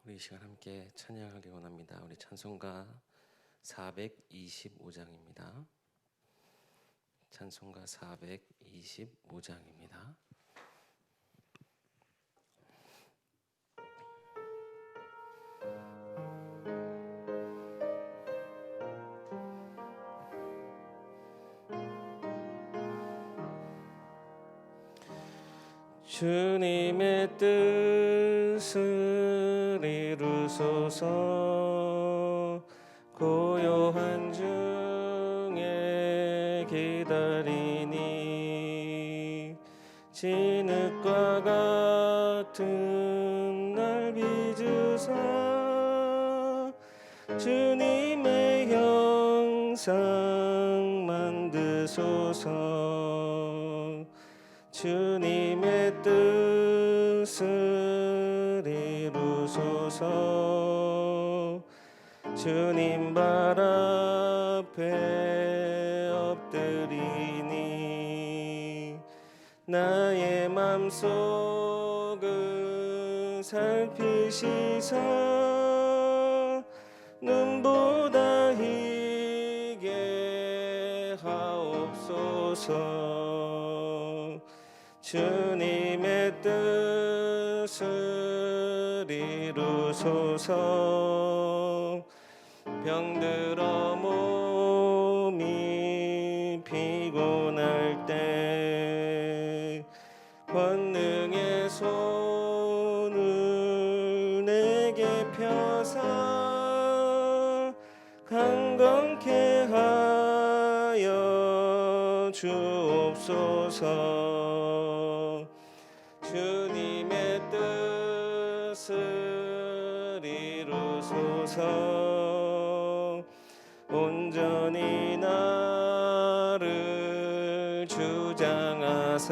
우리 이 시간 함께 찬양하기 원합니다. 우리 찬송가 425장입니다. 찬송가 425장입니다. 주님의 뜻을 이루소서. 고요한 중에 기다리니 진흙과 같은 날 빚으사 주님의 형상 만드소서. 주님의 뜻을 이루소서. 주님 발 앞에 엎드리니 나의 맘속을 살피시사 눈보다 희게 하옵소서. 주님의 뜻을 이루소서. 병들어 몸이 피곤할 때 권능의 손을 내게 펴사 강건케 하여 주옵소서. 주님의 뜻을 이루소서. 온전히 나를 주장하사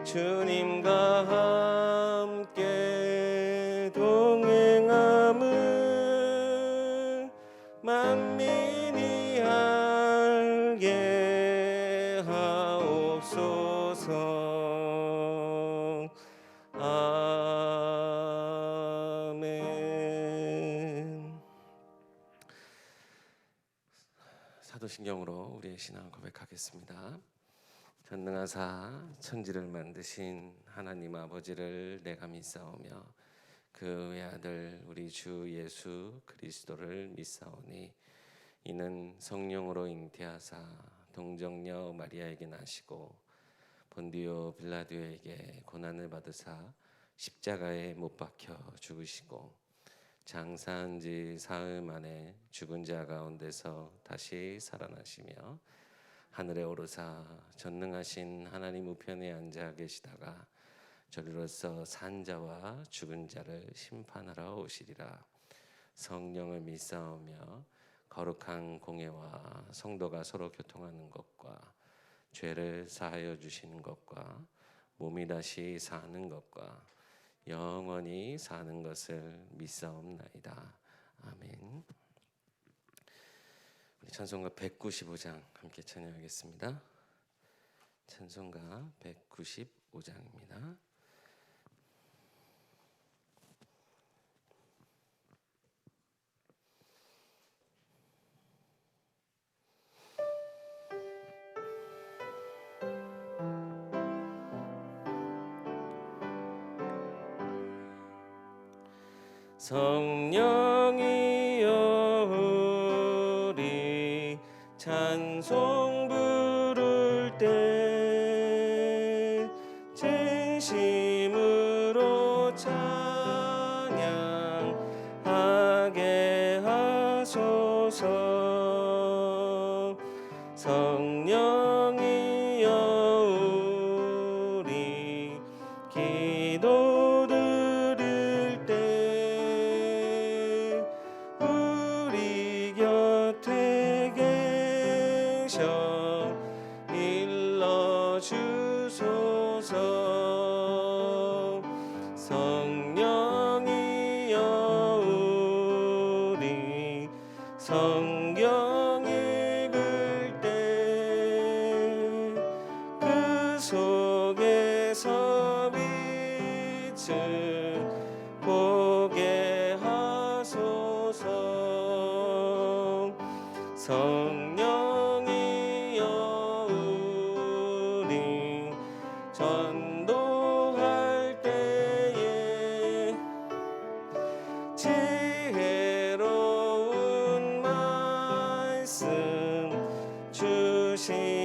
주님과 함께 동행함을 만민이 알게 하옵소서. 아멘. 사도신경으로 우리의 신앙을 고백하겠습니다. 전능하사 천지를 만드신 하나님 아버지를 내가 믿사오며 그 외아들 우리 주 예수 그리스도를 믿사오니 이는 성령으로 잉태하사 동정녀 마리아에게 나시고 본디오 빌라도에게 고난을 받으사 십자가에 못 박혀 죽으시고 장사한 지 사흘 만에 죽은 자 가운데서 다시 살아나시며 하늘에 오르사 전능하신 하나님 우편에 앉아 계시다가 저리로서 산 자와 죽은 자를 심판하러 오시리라. 성령을 믿사오며 거룩한 공예와 성도가 서로 교통하는 것과 죄를 사하여 주시는 것과 몸이 다시 사는 것과 영원히 사는 것을 믿사옵나이다. 아멘. 우리 찬송가 195장 함께 찬양하겠습니다. 찬송가 195장입니다. 성령이여 우리 찬송 부를 때 진심으로 찬양하게 하소서. 성령이여 우리 기도 드릴 때 우리 곁에 계셔 일러주소서. 성령이여 우리 성경 읽을 때 그 속에서 빛을 성령이여 우리 전도할 때에 지혜로운 말씀 주시옵소서.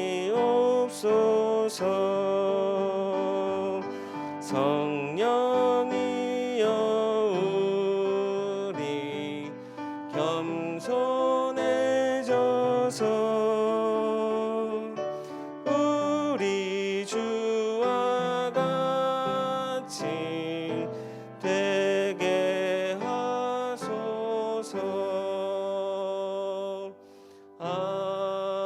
성령이여 우리 겸손해져서 우리 주와 같이 되게 하소서. 아멘.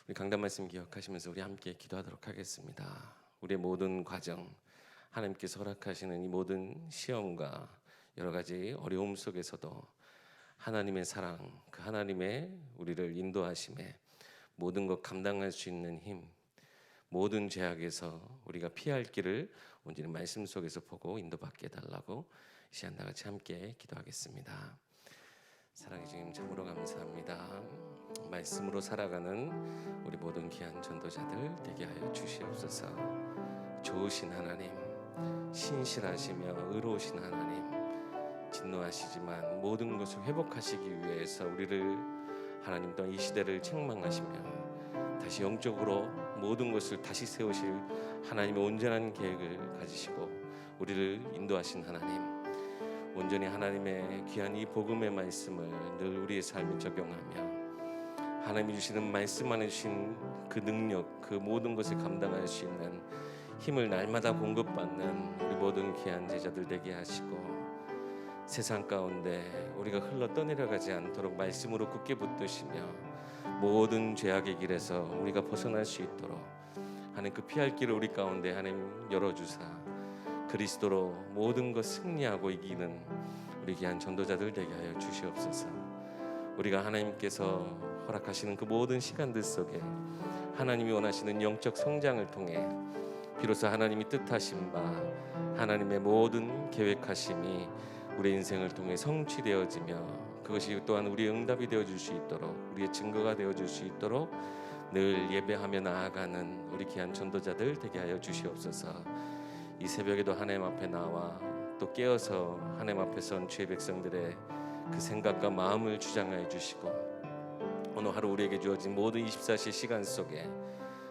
우리 강단 말씀 기억하시면서 우리 함께 기도하도록 하겠습니다. 우리의 모든 과정, 하나님께서 허락하시는 이 모든 시험과 여러 가지 어려움 속에서도 하나님의 사랑, 그 하나님의 우리를 인도하심에 모든 것 감당할 수 있는 힘, 모든 죄악에서 우리가 피할 길을 온전히 말씀 속에서 보고 인도받게 해달라고 이 시간 나같이 함께 기도하겠습니다. 사랑해 주님 참으로 감사합니다. 말씀으로 살아가는 우리 모든 귀한 전도자들 되게 하여 주시옵소서. 좋으신 하나님, 신실하시며 의로우신 하나님, 진노하시지만 모든 것을 회복하시기 위해서 우리를 하나님 또한 이 시대를 책망하시며 다시 영적으로 모든 것을 다시 세우실 하나님의 온전한 계획을 가지시고 우리를 인도하신 하나님, 온전히 하나님의 귀한 이 복음의 말씀을 늘 우리의 삶에 적용하며 하나님이 주시는 말씀 안에 주신 그 능력, 그 모든 것을 감당할 수 있는 힘을 날마다 공급받는 우리 모든 귀한 제자들 되게 하시고 세상 가운데 우리가 흘러 떠내려가지 않도록 말씀으로 굳게 붙드시며 모든 죄악의 길에서 우리가 벗어날 수 있도록 하나님 그 피할 길을 우리 가운데 하나님 열어주사 그리스도로 모든 것 승리하고 이기는 우리 귀한 전도자들 되게 하여 주시옵소서. 우리가 하나님께서 허락하시는 그 모든 시간들 속에 하나님이 원하시는 영적 성장을 통해 비로소 하나님이 뜻하신 바 하나님의 모든 계획하심이 우리 인생을 통해 성취되어지며 그것이 또한 우리의 응답이 되어줄 수 있도록 우리의 증거가 되어줄 수 있도록 늘 예배하며 나아가는 우리 귀한 전도자들 되게 하여 주시옵소서. 이 새벽에도 하나님 앞에 나와 또 깨어서 하나님 앞에 선 주의 백성들의 그 생각과 마음을 주장하여 주시고 오늘 하루 우리에게 주어진 모든 24시 시간 속에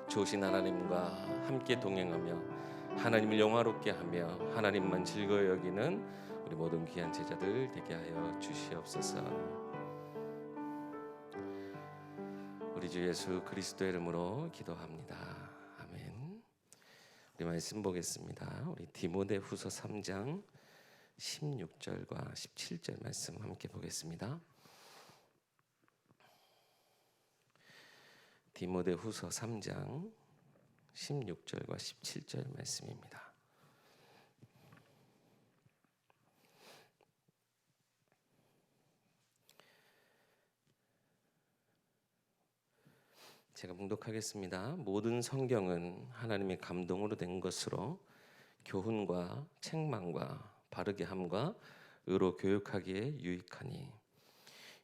좋으신 하나님과 함께 동행하며 하나님을 영화롭게 하며 하나님만 즐거워 여기는 우리 모든 귀한 제자들 되게 하여 주시옵소서. 우리 주 예수 그리스도의 이름으로 기도합니다. 아멘. 우리 말씀 보겠습니다. 우리 디모데후서 3장 16절과 17절 말씀 함께 보겠습니다. 디모데후서 3장 16절과 17절 말씀입니다. 제가 봉독하겠습니다. 모든 성경은 하나님의 감동으로 된 것으로 교훈과 책망과 바르게 함과 의로 교육하기에 유익하니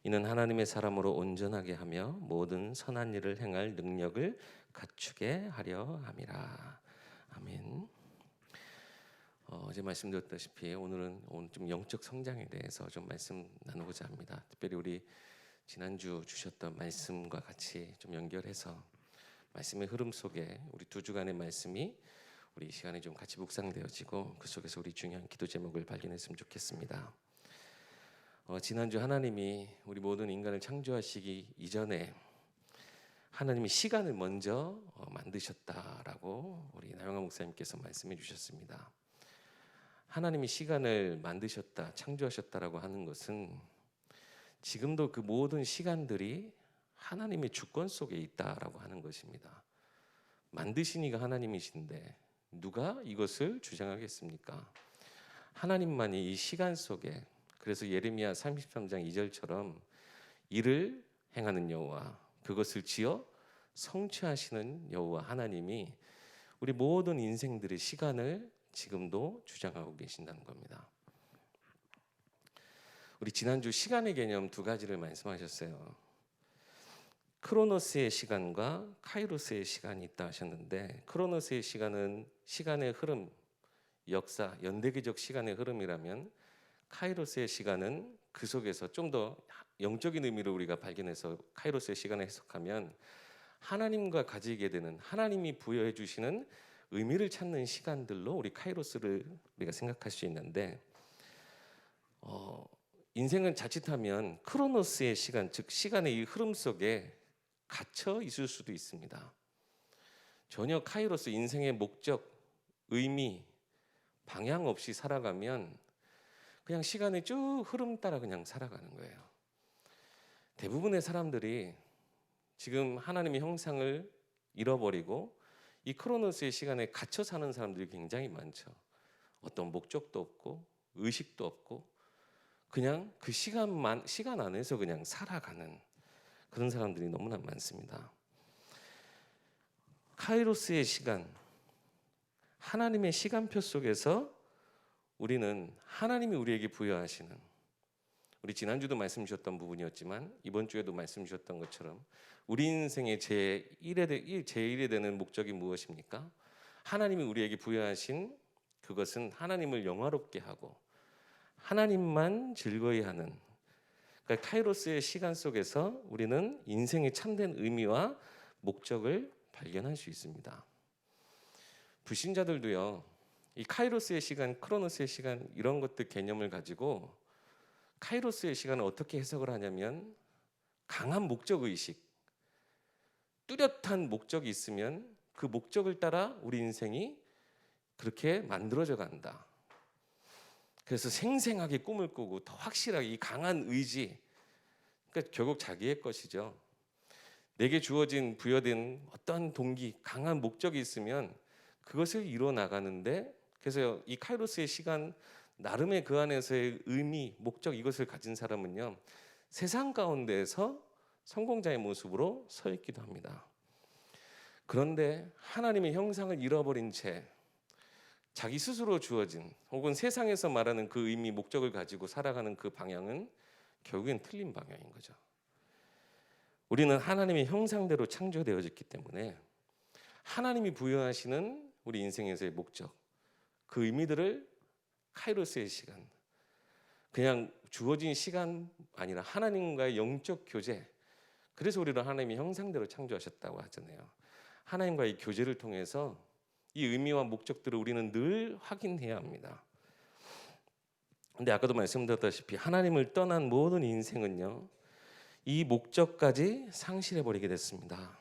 이는 하나님의 사람으로 온전하게 하며 모든 선한 일을 행할 능력을 갖추게 하려 함이라. 아멘. 어제 말씀드렸다시피 오늘 좀 영적 성장에 대해서 좀 말씀 나누고자 합니다. 특별히 우리 지난주 주셨던 말씀과 같이 좀 연결해서 말씀의 흐름 속에 우리 두 주간의 말씀이 우리 이 시간에 좀 같이 묵상되어지고 그 속에서 우리 중요한 기도 제목을 발견했으면 좋겠습니다. 지난주 하나님이 우리 모든 인간을 창조하시기 이전에 하나님이 시간을 먼저 만드셨다라고 우리 나영아 목사님께서 말씀해 주셨습니다. 하나님이 시간을 만드셨다, 창조하셨다라고 하는 것은 지금도 그 모든 시간들이 하나님의 주권 속에 있다라고 하는 것입니다. 만드신 이가 하나님이신데 누가 이것을 주장하겠습니까? 하나님만이 이 시간 속에, 그래서 예레미야 33장 2절처럼 이를 행하는 여호와, 그것을 지어 성취하시는 여호와 하나님이 우리 모든 인생들의 시간을 지금도 주장하고 계신다는 겁니다. 우리 지난주 시간의 개념 두 가지를 말씀하셨어요. 크로노스의 시간과 카이로스의 시간이 있다 하셨는데, 크로노스의 시간은 시간의 흐름, 역사, 연대기적 시간의 흐름이라면, 카이로스의 시간은 그 속에서 좀 더 영적인 의미를 우리가 발견해서 카이로스의 시간을 해석하면 하나님과 가지게 되는, 하나님이 부여해 주시는 의미를 찾는 시간들로 우리 카이로스를 우리가 생각할 수 있는데, 인생은 자칫하면 크로노스의 시간, 즉 시간의 이 흐름 속에 갇혀 있을 수도 있습니다. 전혀 카이로스, 인생의 목적, 의미, 방향 없이 살아가면 그냥 시간의 쭉 흐름 따라 그냥 살아가는 거예요. 대부분의 사람들이 지금 하나님의 형상을 잃어버리고 이 크로노스의 시간에 갇혀 사는 사람들이 굉장히 많죠. 어떤 목적도 없고 의식도 없고 그냥 그 시간 안에서 그냥 살아가는 그런 사람들이 너무나 많습니다. 카이로스의 시간, 하나님의 시간표 속에서 우리는 하나님이 우리에게 부여하시는, 우리 지난주도 말씀 주셨던 부분이었지만 이번 주에도 말씀 주셨던 것처럼 우리 인생의 제1에 되는 목적이 무엇입니까? 하나님이 우리에게 부여하신 그것은 하나님을 영화롭게 하고 하나님만 즐거이 하는, 그러니까 카이로스의 시간 속에서 우리는 인생의 참된 의미와 목적을 발견할 수 있습니다. 불신자들도요, 이 카이로스의 시간, 크로노스의 시간 이런 것들 개념을 가지고 카이로스의 시간을 어떻게 해석을 하냐면, 강한 목적 의식, 뚜렷한 목적이 있으면 그 목적을 따라 우리 인생이 그렇게 만들어져 간다. 그래서 생생하게 꿈을 꾸고 더 확실하게 이 강한 의지, 그러니까 결국 자기의 것이죠. 내게 주어진 부여된 어떤 동기, 강한 목적이 있으면 그것을 이뤄 나가는데, 그래서 이 카이로스의 시간 나름의 그 안에서의 의미, 목적, 이것을 가진 사람은요, 세상 가운데에서 성공자의 모습으로 서 있기도 합니다. 그런데 하나님의 형상을 잃어버린 채 자기 스스로 주어진 혹은 세상에서 말하는 그 의미, 목적을 가지고 살아가는 그 방향은 결국엔 틀린 방향인 거죠. 우리는 하나님의 형상대로 창조되어졌기 때문에 하나님이 부여하시는 우리 인생에서의 목적, 그 의미들을 카이로스의 시간, 그냥 주어진 시간 아니라 하나님과의 영적 교제, 그래서 우리를 하나님의 형상대로 창조하셨다고 하잖아요. 하나님과의 교제를 통해서 이 의미와 목적들을 우리는 늘 확인해야 합니다. 근데 아까도 말씀드렸다시피 하나님을 떠난 모든 인생은요, 이 목적까지 상실해버리게 됐습니다.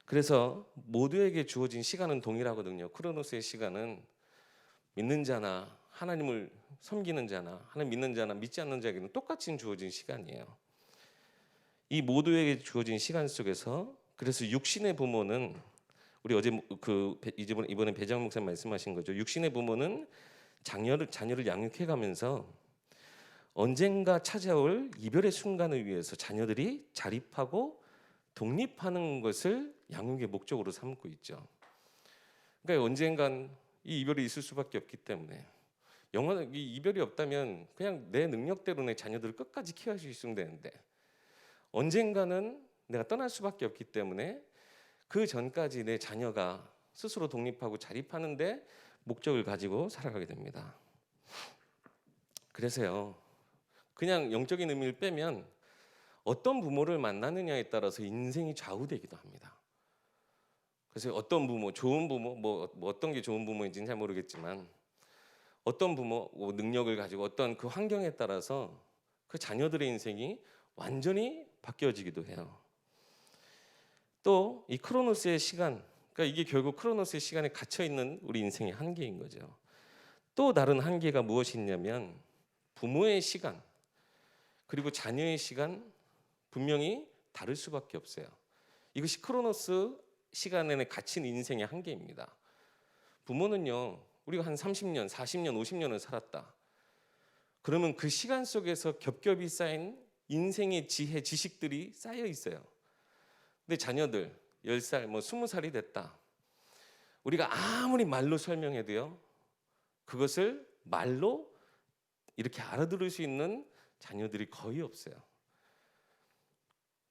그래서 모두에게 주어진 시간은 동일하거든요. 크로노스의 시간은 믿는 자나 하나님을 섬기는 자나 하나님 믿는 자나 믿지 않는 자에게는 똑같이 주어진 시간이에요. 이 모두에게 주어진 시간 속에서, 그래서 육신의 부모는, 우리 어제 이번에 배장 목사님 말씀하신 거죠. 육신의 부모는 자녀를 양육해가면서 언젠가 찾아올 이별의 순간을 위해서 자녀들이 자립하고 독립하는 것을 양육의 목적으로 삼고 있죠. 그러니까 언젠간 이 이별이 있을 수밖에 없기 때문에, 영원한 이 이별이 없다면 그냥 내 능력대로 내 자녀들을 끝까지 키워할 수 있으면 되는데, 언젠가는 내가 떠날 수밖에 없기 때문에 그 전까지 내 자녀가 스스로 독립하고 자립하는데 목적을 가지고 살아가게 됩니다. 그래서요, 그냥 영적인 의미를 빼면 어떤 부모를 만나느냐에 따라서 인생이 좌우되기도 합니다. 그래서 어떤 부모, 좋은 부모, 뭐 어떤 게 좋은 부모인지는 잘 모르겠지만 어떤 부모, 능력을 가지고 어떤 그 환경에 따라서 그 자녀들의 인생이 완전히 바뀌어지기도 해요. 또 이 크로노스의 시간, 그러니까 이게 결국 크로노스의 시간에 갇혀 있는 우리 인생의 한계인 거죠. 또 다른 한계가 무엇이 있냐면, 부모의 시간 그리고 자녀의 시간 분명히 다를 수밖에 없어요. 이것이 크로노스 시간에 갇힌 인생의 한계입니다. 부모는요, 우리가 한 30년, 40년, 50년을 살았다. 그러면 그 시간 속에서 겹겹이 쌓인 인생의 지혜, 지식들이 쌓여 있어요. 근데 자녀들 10살, 20살이 됐다. 우리가 아무리 말로 설명해도요, 그것을 말로 이렇게 알아들을 수 있는 자녀들이 거의 없어요.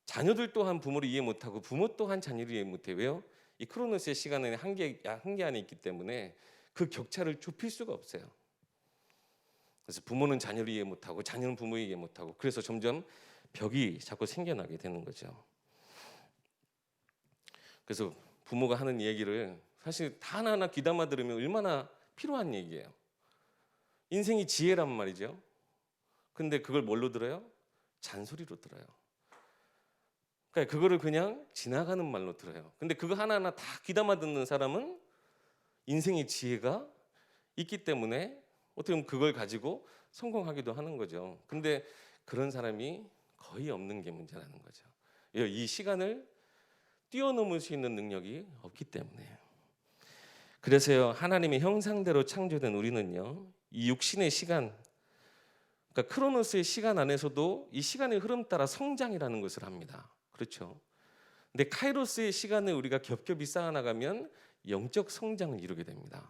자녀들 또한 부모를 이해 못하고 부모 또한 자녀를 이해 못해요. 왜요? 이 크로노스의 시간은 한계 안에 있기 때문에 그 격차를 좁힐 수가 없어요. 그래서 부모는 자녀를 이해 못하고 자녀는 부모를 이해 못하고 그래서 점점 벽이 자꾸 생겨나게 되는 거죠. 그래서 부모가 하는 얘기를 사실 다 하나하나 귀담아 들으면 얼마나 필요한 얘기예요. 인생이 지혜란 말이죠. 근데 그걸 뭘로 들어요? 잔소리로 들어요. 그러니까 그거를 그냥 지나가는 말로 들어요. 근데 그거 하나하나 다 귀담아 듣는 사람은 인생의 지혜가 있기 때문에 어떻게 보면 그걸 가지고 성공하기도 하는 거죠. 근데 그런 사람이 거의 없는 게 문제라는 거죠. 이 시간을 뛰어넘을 수 있는 능력이 없기 때문에. 그래서요, 하나님의 형상대로 창조된 우리는요, 이 육신의 시간, 그러니까 크로노스의 시간 안에서도 이 시간의 흐름 따라 성장이라는 것을 합니다. 그렇죠? 근데 카이로스의 시간을 우리가 겹겹이 쌓아나가면 영적 성장을 이루게 됩니다.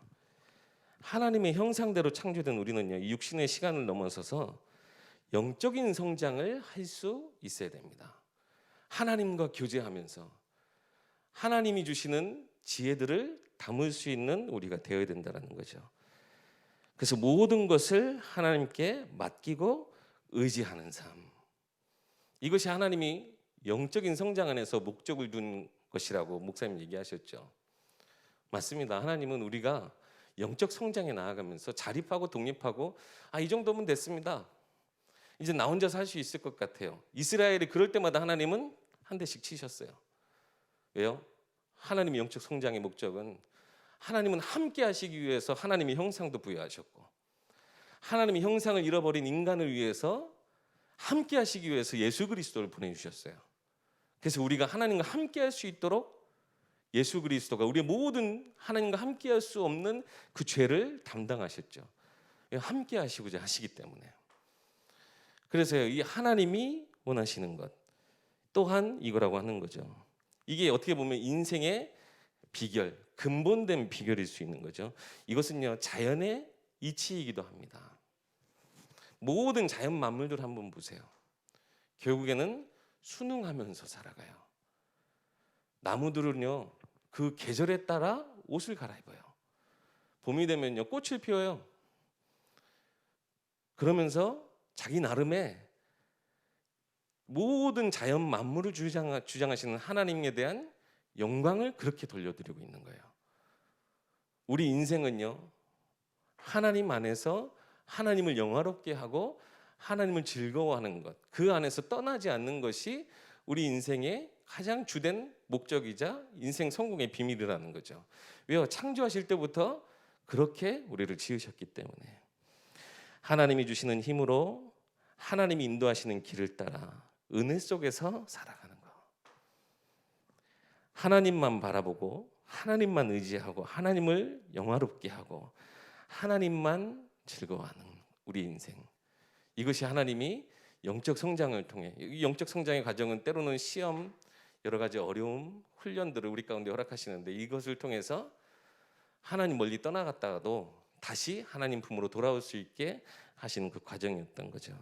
하나님의 형상대로 창조된 우리는요, 이 육신의 시간을 넘어서서 영적인 성장을 할 수 있어야 됩니다. 하나님과 교제하면서 하나님이 주시는 지혜들을 담을 수 있는 우리가 되어야 된다는 거죠. 그래서 모든 것을 하나님께 맡기고 의지하는 삶. 이것이 하나님이 영적인 성장 안에서 목적을 둔 것이라고 목사님 얘기하셨죠. 맞습니다. 하나님은 우리가 영적 성장에 나아가면서 자립하고 독립하고 이 정도면 됐습니다. 이제 나 혼자 살 수 있을 것 같아요. 이스라엘이 그럴 때마다 하나님은 한 대씩 치셨어요. 왜요? 하나님의 영적 성장의 목적은 하나님은 함께 하시기 위해서 하나님의 형상도 부여하셨고 하나님의 형상을 잃어버린 인간을 위해서 함께 하시기 위해서 예수 그리스도를 보내주셨어요. 그래서 우리가 하나님과 함께 할 수 있도록 예수 그리스도가 우리의 모든 하나님과 함께 할 수 없는 그 죄를 담당하셨죠. 함께 하시고자 하시기 때문에. 그래서 이 하나님이 원하시는 것 또한 이거라고 하는 거죠. 이게 어떻게 보면 인생의 비결, 근본된 비결일 수 있는 거죠. 이것은요, 자연의 이치이기도 합니다. 모든 자연 만물들 한번 보세요. 결국에는 순응하면서 살아가요. 나무들은요, 그 계절에 따라 옷을 갈아입어요. 봄이 되면요, 꽃을 피워요. 그러면서 자기 나름의 모든 자연 만물을 주장하시는 하나님에 대한 영광을 그렇게 돌려드리고 있는 거예요. 우리 인생은요, 하나님 안에서 하나님을 영화롭게 하고 하나님을 즐거워하는 것, 그 안에서 떠나지 않는 것이 우리 인생의 가장 주된 목적이자 인생 성공의 비밀이라는 거죠. 왜요? 창조하실 때부터 그렇게 우리를 지으셨기 때문에. 하나님이 주시는 힘으로 하나님이 인도하시는 길을 따라 은혜 속에서 살아가는 것. 하나님만 바라보고 하나님만 의지하고 하나님을 영화롭게 하고 하나님만 즐거워하는 우리 인생. 이것이 하나님이 영적 성장을 통해, 이 영적 성장의 과정은 때로는 시험, 여러 가지 어려움, 훈련들을 우리 가운데 허락하시는데 이것을 통해서 하나님 멀리 떠나갔다가도 다시 하나님 품으로 돌아올 수 있게 하시는 그 과정이었던 거죠.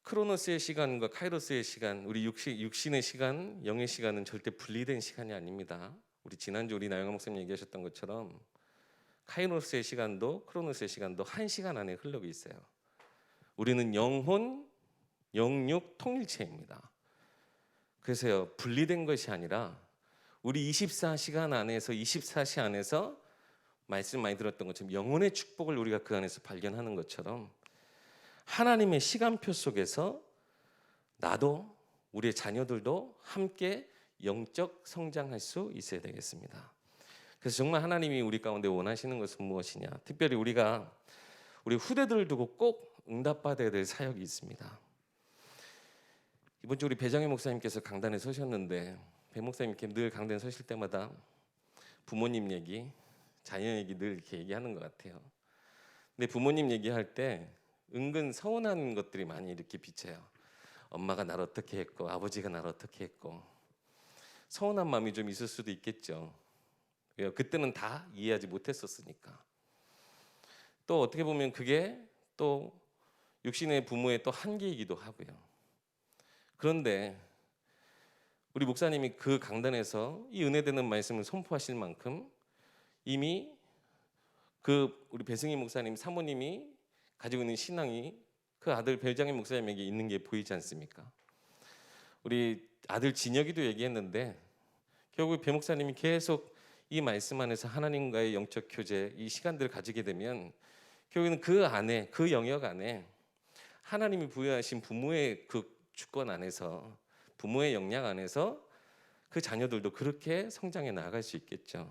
크로노스의 시간과 카이로스의 시간, 우리 육신의 시간, 영의 시간은 절대 분리된 시간이 아닙니다. 우리 지난주 우리 나영아 목사님 얘기하셨던 것처럼 카이로스의 시간도 크로노스의 시간도 한 시간 안에 흐르고 있어요. 우리는 영혼, 영육 통일체입니다. 그래서요, 분리된 것이 아니라 우리 24시간 안에서 24시 안에서 말씀 많이 들었던 것처럼 영혼의 축복을 우리가 그 안에서 발견하는 것처럼 하나님의 시간표 속에서 나도 우리의 자녀들도 함께 영적 성장할 수 있어야 되겠습니다. 그래서 정말 하나님이 우리 가운데 원하시는 것은 무엇이냐? 특별히 우리가 우리 후대들을 두고 꼭 응답받아야 될 사역이 있습니다. 이번 주 우리 배정희 목사님께서 강단에 서셨는데 배 목사님께 늘 강단에 서실 때마다 부모님 얘기, 자녀 얘기 늘 이렇게 얘기하는 것 같아요. 근데 부모님 얘기할 때 은근 서운한 것들이 많이 이렇게 비쳐요. 엄마가 나를 어떻게 했고 아버지가 나를 어떻게 했고 서운한 마음이 좀 있을 수도 있겠죠. 왜요? 그때는 다 이해하지 못했었으니까. 또 어떻게 보면 그게 또 육신의 부모의 또 한계이기도 하고요. 그런데 우리 목사님이 그 강단에서 이 은혜되는 말씀을 선포하실 만큼 이미 그 우리 배승희 목사님 사모님이 가지고 있는 신앙이 그 아들 별장의 목사님에게 있는 게 보이지 않습니까? 우리 아들 진혁이도 얘기했는데 결국 배 목사님이 계속 이 말씀 안에서 하나님과의 영적 교제 이 시간들을 가지게 되면 결국에는 그 안에 그 영역 안에 하나님이 부여하신 부모의 그 주권 안에서 부모의 역량 안에서 그 자녀들도 그렇게 성장해 나아갈 수 있겠죠.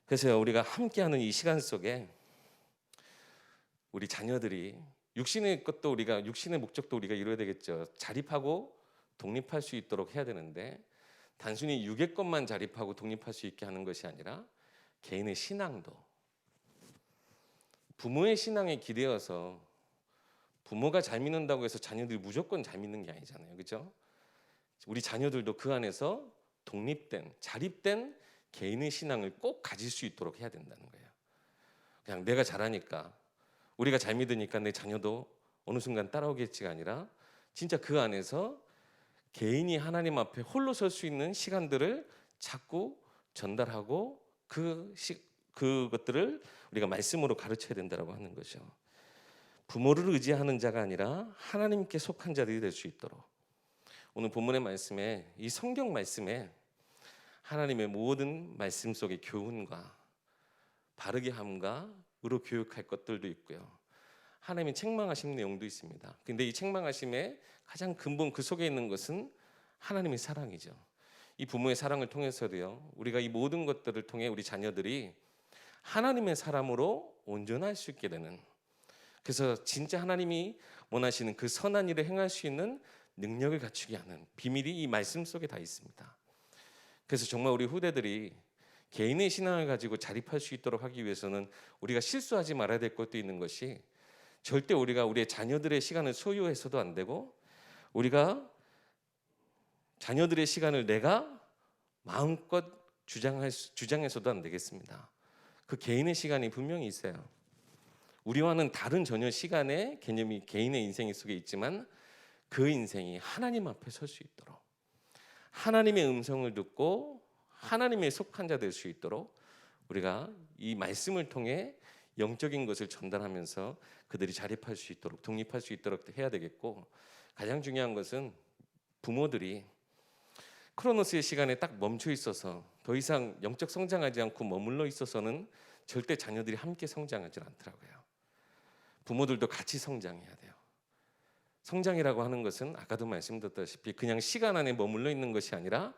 그래서 우리가 함께하는 이 시간 속에 우리 자녀들이 육신의 것도 우리가 육신의 목적도 우리가 이루어야 되겠죠. 자립하고 독립할 수 있도록 해야 되는데 단순히 육의 것만 자립하고 독립할 수 있게 하는 것이 아니라 개인의 신앙도 부모의 신앙에 기대어서 부모가 잘 믿는다고 해서 자녀들이 무조건 잘 믿는 게 아니잖아요. 그렇죠? 우리 자녀들도 그 안에서 독립된 자립된 개인의 신앙을 꼭 가질 수 있도록 해야 된다는 거예요. 그냥 내가 잘하니까 우리가 잘 믿으니까 내 자녀도 어느 순간 따라오겠지가 아니라 진짜 그 안에서 개인이 하나님 앞에 홀로 설 수 있는 시간들을 자꾸 전달하고 그것들을 우리가 말씀으로 가르쳐야 된다고 하는 거죠. 부모를 의지하는 자가 아니라 하나님께 속한 자들이 될 수 있도록 오늘 본문의 말씀에 이 성경 말씀에 하나님의 모든 말씀 속의 교훈과 바르게 함과 의로 교육할 것들도 있고요. 하나님이 책망하신 내용도 있습니다. 근데 이 책망하심의 가장 근본 그 속에 있는 것은 하나님의 사랑이죠. 이 부모의 사랑을 통해서도요. 우리가 이 모든 것들을 통해 우리 자녀들이 하나님의 사람으로 온전할 수 있게 되는 그래서 진짜 하나님이 원하시는 그 선한 일을 행할 수 있는 능력을 갖추게 하는 비밀이 이 말씀 속에 다 있습니다. 그래서 정말 우리 후대들이 개인의 신앙을 가지고 자립할 수 있도록 하기 위해서는 우리가 실수하지 말아야 될 것도 있는 것이 절대 우리가 우리의 자녀들의 시간을 소유해서도 안 되고 우리가 자녀들의 시간을 내가 마음껏 주장해서도 안 되겠습니다. 그 개인의 시간이 분명히 있어요. 우리와는 다른 전혀 시간의 개념이 개인의 인생 속에 있지만 그 인생이 하나님 앞에 설 수 있도록 하나님의 음성을 듣고 하나님의 속한 자 될 수 있도록 우리가 이 말씀을 통해 영적인 것을 전달하면서 그들이 자립할 수 있도록 독립할 수 있도록 해야 되겠고 가장 중요한 것은 부모들이 크로노스의 시간에 딱 멈춰 있어서 더 이상 영적 성장하지 않고 머물러 있어서는 절대 자녀들이 함께 성장하지 않더라고요. 부모들도 같이 성장해야 돼요. 성장이라고 하는 것은 아까도 말씀드렸다시피 그냥 시간 안에 머물러 있는 것이 아니라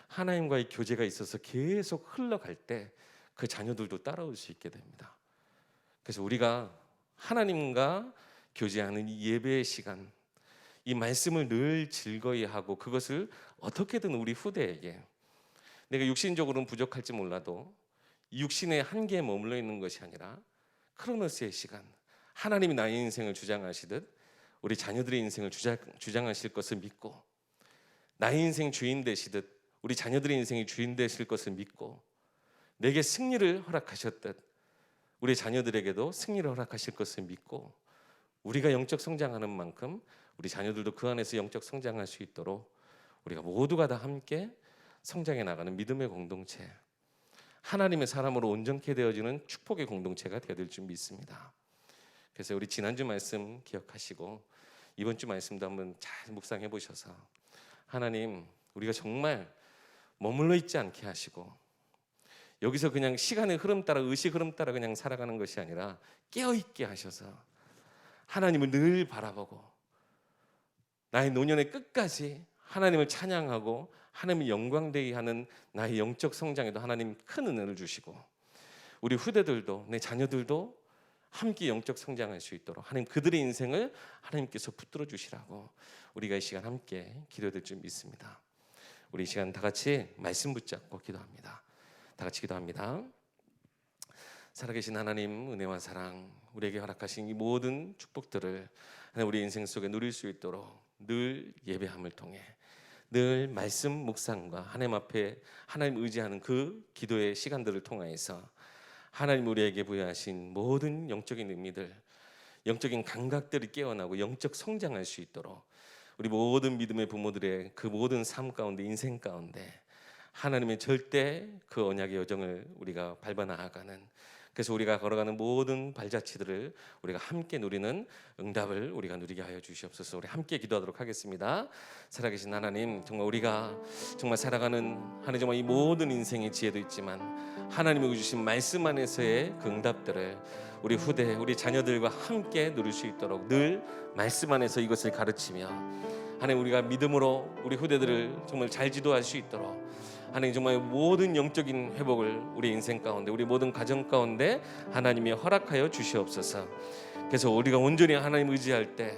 하나님과의 교제가 있어서 계속 흘러갈 때 그 자녀들도 따라올 수 있게 됩니다. 그래서 우리가 하나님과 교제하는 이 예배의 시간, 이 말씀을 늘 즐거이 하고 그것을 어떻게든 우리 후대에게 내가 육신적으로는 부족할지 몰라도 육신의 한계에 머물러 있는 것이 아니라 크로노스의 시간, 하나님이 나의 인생을 주장하시듯 우리 자녀들의 인생을 주장하실 것을 믿고 나의 인생 주인 되시듯 우리 자녀들의 인생이 주인 되실 것을 믿고 내게 승리를 허락하셨듯 우리 자녀들에게도 승리를 허락하실 것을 믿고 우리가 영적 성장하는 만큼 우리 자녀들도 그 안에서 영적 성장할 수 있도록 우리가 모두가 다 함께 성장해 나가는 믿음의 공동체 하나님의 사람으로 온전케 되어지는 축복의 공동체가 되어야 될 줄 믿습니다. 그래서 우리 지난주 말씀 기억하시고 이번 주 말씀도 한번 잘 묵상해 보셔서 하나님 우리가 정말 머물러 있지 않게 하시고 여기서 그냥 시간의 흐름 따라 의식 흐름 따라 그냥 살아가는 것이 아니라 깨어있게 하셔서 하나님을 늘 바라보고 나의 노년의 끝까지 하나님을 찬양하고 하나님을 영광되게 하는 나의 영적 성장에도 하나님 큰 은혜를 주시고 우리 후대들도 내 자녀들도 함께 영적 성장할 수 있도록 하나님 그들의 인생을 하나님께서 붙들어 주시라고 우리가 이 시간 함께 기도될 줄 믿습니다. 우리 이 시간 다 같이 말씀 붙잡고 기도합니다. 다 같이 기도합니다. 살아계신 하나님 은혜와 사랑 우리에게 허락하신 이 모든 축복들을 우리 인생 속에 누릴 수 있도록 늘 예배함을 통해 늘 말씀 묵상과 하나님 앞에 하나님 의지하는 그 기도의 시간들을 통하여서 하나님 우리에게 부여하신 모든 영적인 의미들 영적인 감각들이 깨어나고 영적 성장할 수 있도록 우리 모든 믿음의 부모들의 그 모든 삶 가운데, 인생 가운데 하나님의 절대 그 언약의 여정을 우리가 밟아 나아가는, 그래서 우리가 걸어가는 모든 발자취들을 우리가 함께 누리는 응답을 우리가 누리게 하여 주시옵소서. 우리 함께 기도하도록 하겠습니다. 살아계신 하나님, 정말 우리가 정말 살아가는 하나님, 정말 이 모든 인생의 지혜도 있지만 하나님이 주신 말씀 안에서의 그 응답들을 우리 후대, 우리 자녀들과 함께 누릴 수 있도록 늘 말씀 안에서 이것을 가르치며 하나님, 우리가 믿음으로 우리 후대들을 정말 잘 지도할 수 있도록 하나님, 정말 모든 영적인 회복을 우리 인생 가운데, 우리 모든 가정 가운데 하나님이 허락하여 주시옵소서. 그래서 우리가 온전히 하나님 의지할 때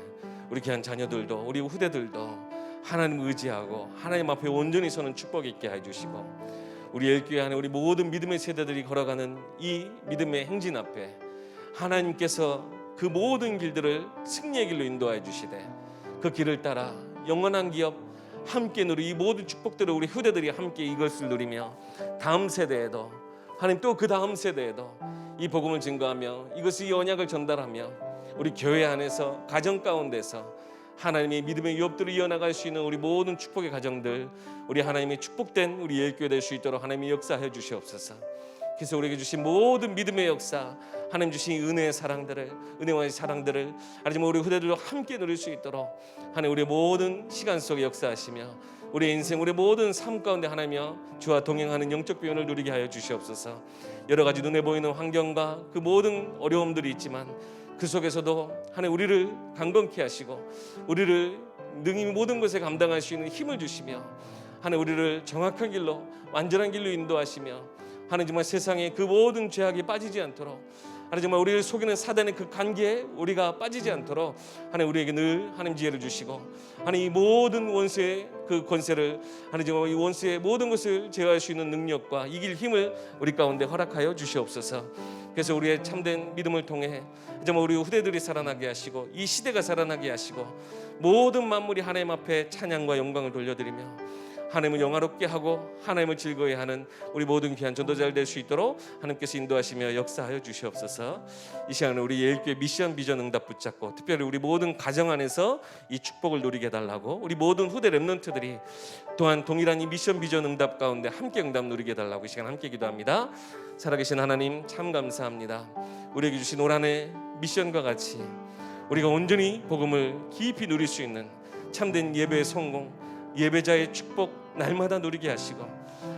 우리 귀한 자녀들도, 우리 후대들도 하나님 의지하고 하나님 앞에 온전히 서는 축복 있게 해주시고, 우리 열교회 안에 우리 모든 믿음의 세대들이 걸어가는 이 믿음의 행진 앞에 하나님께서 그 모든 길들을 승리의 길로 인도해 주시되, 그 길을 따라 영원한 기업 함께 누리 이 모든 축복들을 우리 후대들이 함께 이것을 누리며 다음 세대에도, 하나님 또 그 다음 세대에도 이 복음을 증거하며 이것을, 이 언약을 전달하며 우리 교회 안에서 가정 가운데서 하나님의 믿음의 유업들을 이어나갈 수 있는 우리 모든 축복의 가정들, 우리 하나님의 축복된 우리 예교회 될 수 있도록 하나님이 역사해 주시옵소서. 그래서 우리에게 주신 모든 믿음의 역사, 하나님 주신 은혜의 사랑들을, 은혜와의 사랑들을 하나님 우리 후대들도 함께 누릴 수 있도록 하나님 우리의 모든 시간 속에 역사하시며 우리 인생, 우리 모든 삶 가운데 하나님이여 주와 동행하는 영적 비전을 누리게 하여 주시옵소서. 여러 가지 눈에 보이는 환경과 그 모든 어려움들이 있지만 그 속에서도 하나님 우리를 강건케 하시고 우리를 능히 모든 것에 감당할 수 있는 힘을 주시며 하나님 우리를 정확한 길로, 완전한 길로 인도하시며 하나님 정말 세상에 그 모든 죄악에 빠지지 않도록, 하나님 정말 우리를 속이는 사단의 그 관계에 우리가 빠지지 않도록 하나님 우리에게 늘 하나님 지혜를 주시고, 하나님 이 모든 원수의 그 권세를, 하나님 정말 이 원수의 모든 것을 제어할 수 있는 능력과 이길 힘을 우리 가운데 허락하여 주시옵소서. 그래서 우리의 참된 믿음을 통해 정말 우리 후대들이 살아나게 하시고 이 시대가 살아나게 하시고 모든 만물이 하나님 앞에 찬양과 영광을 돌려드리며 하나님을 영화롭게 하고 하나님을 즐거워하는 우리 모든 귀한 전도자들 될 수 있도록 하나님께서 인도하시며 역사하여 주시옵소서. 이 시간에 우리 예일교회 미션 비전 응답 붙잡고 특별히 우리 모든 가정 안에서 이 축복을 누리게 해달라고, 우리 모든 후대 렘넌트들이 또한 동일한 이 미션 비전 응답 가운데 함께 응답 누리게 해달라고 이 시간 함께 기도합니다. 살아계신 하나님 참 감사합니다. 우리에게 주신 올 한 해 미션과 같이 우리가 온전히 복음을 깊이 누릴 수 있는 참된 예배의 성공, 예배자의 축복 날마다 누리게 하시고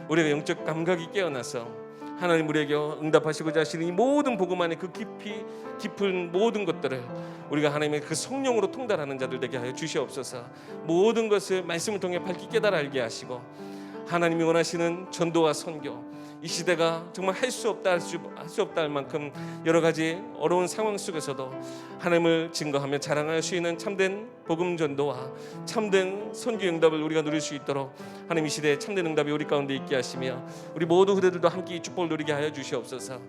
우리가 영적 감각이 깨어나서 하나님 우리에게 응답하시고자 하시는 이 모든 복음 안에 그 깊이 깊은 모든 것들을 우리가 하나님의 그 성령으로 통달하는 자들 되게 하여 주시옵소서. 모든 것을 말씀을 통해 밝히 깨달아 알게 하시고 하나님이 원하시는 전도와 선교, 이 시대가 정말 할 수 없다 할 만큼 여러 가지 어려운 상황 속에서도 하나님을 증거하며 자랑할 수 있는 참된 복음 전도와 참된 선교 응답을 우리가 누릴 수 있도록 하나님 이 시대에 참된 응답이 우리 가운데 있게 하시며 우리 모두 후대들도 함께 이 축복을 누리게 하여 주시옵소서.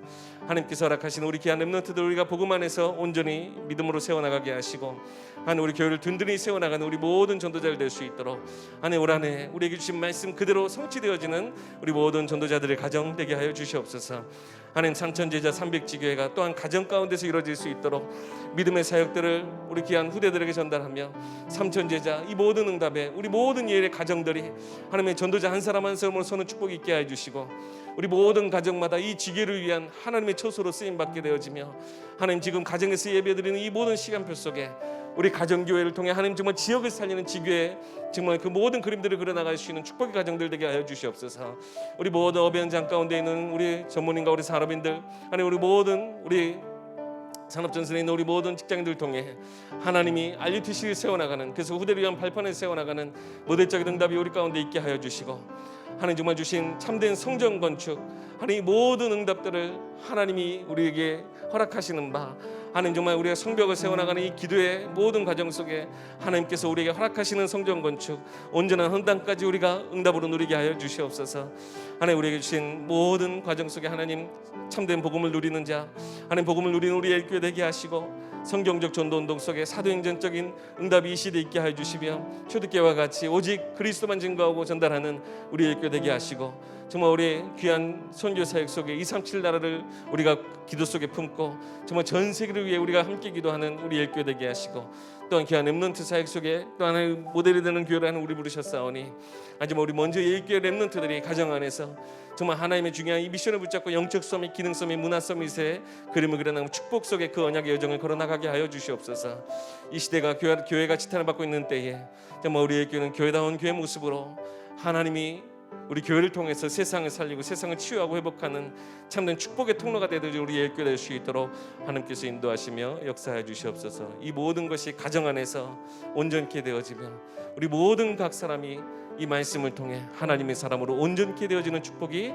하나님께서 허락하신 우리 귀한 렘넌트들 우리가 복음 안에서 온전히 믿음으로 세워나가게 하시고 하나님 우리 교회를 든든히 세워나가는 우리 모든 전도자들 될 수 있도록 하나님 올 한 해 우리에게 주신 말씀 그대로 성취되어지는 우리 모든 전도자들의 가정 되게 하여 주시옵소서. 하나님 삼천제자 300지교회가 또한 가정 가운데서 이루어질 수 있도록 믿음의 사역들을 우리 귀한 후대들에게 전달하며 삼천제자 이 모든 응답에 우리 모든 예의 가정들이 하나님의 전도자 한 사람 한 사람으로 서는 축복이 있게 하여 주시고 우리 모든 가정마다 이 지교를 위한 하나님의 처소로 쓰임받게 되어지며 하나님 지금 가정에서 예배드리는 이 모든 시간표 속에 우리 가정교회를 통해 하나님 정말 지역을 살리는 지교회 정말 그 모든 그림들을 그려나갈 수 있는 축복의 가정들 되게 하여 주시옵소서. 우리 모든 어배 현장 가운데 있는 우리 전문인과 우리 산업인들, 하나님 우리 모든 우리 산업전선에 있는 우리 모든 직장인들 통해 하나님이 RUTC를 세워나가는, 그래서 후대를 위한 발판을 세워나가는 모델적인 응답이 우리 가운데 있게 하여 주시고 하나님 정말 주신 참된 성전 건축, 하나님 모든 응답들을 하나님이 우리에게 허락하시는 바 하나님 정말 우리가 성벽을 세워나가는 이 기도의 모든 과정 속에 하나님께서 우리에게 허락하시는 성전 건축 온전한 헌당까지 우리가 응답으로 누리게 하여 주시옵소서. 하나님 우리에게 주신 모든 과정 속에 하나님 참된 복음을 누리는 자, 하나님 복음을 누리는 우리 예일교회 되게 하시고 성경적 전도운동 속에 사도행전적인 응답이 이 시대에 있게 하여 주시며 초대교회와 같이 오직 그리스도만 증거하고 전달하는 우리 예일교회 되게 하시고 정말 우리 귀한 선교 사역 속에 237 나라를 우리가 기도 속에 품고 정말 전 세계를 위해 우리가 함께 기도하는 우리 일교회 되게 하시고, 또한 귀한 렘넌트 사역 속에 또 하나의 모델이 되는 교회라는 우리 부르셨사오니 하지만 우리 먼저 일교회 렘넌트들이 가정 안에서 정말 하나님의 중요한 이 미션을 붙잡고 영적 서밋, 기능 서밋, 문화 서밋의 그림을 그려나가는 축복 속에 그 언약의 여정을 걸어나가게 하여 주시옵소서. 이 시대가 교회가 지탄을 받고 있는 때에 정말 우리 일교회는 교회다운 교회 모습으로 하나님이 우리 교회를 통해서 세상을 살리고 세상을 치유하고 회복하는 참된 축복의 통로가 되듯이 우리 일교회 될 수 있도록 하나님께서 인도하시며 역사해 주시옵소서. 이 모든 것이 가정 안에서 온전케 되어지며 우리 모든 각 사람이 이 말씀을 통해 하나님의 사람으로 온전케 되어지는 축복이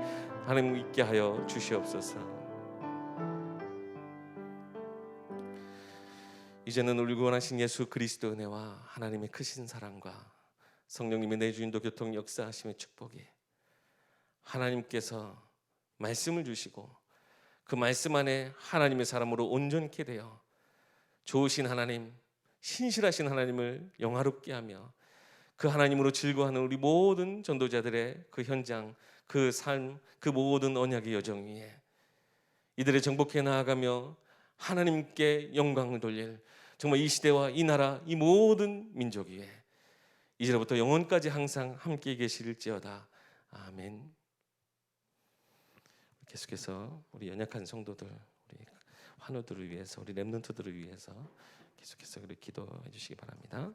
하나님 있게 하여 주시옵소서. 이제는 우리 구원하신 예수 그리스도 은혜와 하나님의 크신 사랑과 성령님의 내주인도 교통 역사하심의 축복이 하나님께서 말씀을 주시고 그 말씀 안에 하나님의 사람으로 온전케 되어 좋으신 하나님, 신실하신 하나님을 영화롭게 하며 그 하나님으로 즐거워하는 우리 모든 전도자들의 그 현장, 그 삶, 그 모든 언약의 여정 위에 이들의 정복해 나아가며 하나님께 영광을 돌릴 정말 이 시대와 이 나라, 이 모든 민족 위에 이제부터 영원까지 항상 함께 계실지어다. 아멘. 계속해서 우리 연약한 성도들, 우리 환우들을 위해서, 우리 렘넌트들을 위해서 계속해서 기도해 주시기 바랍니다.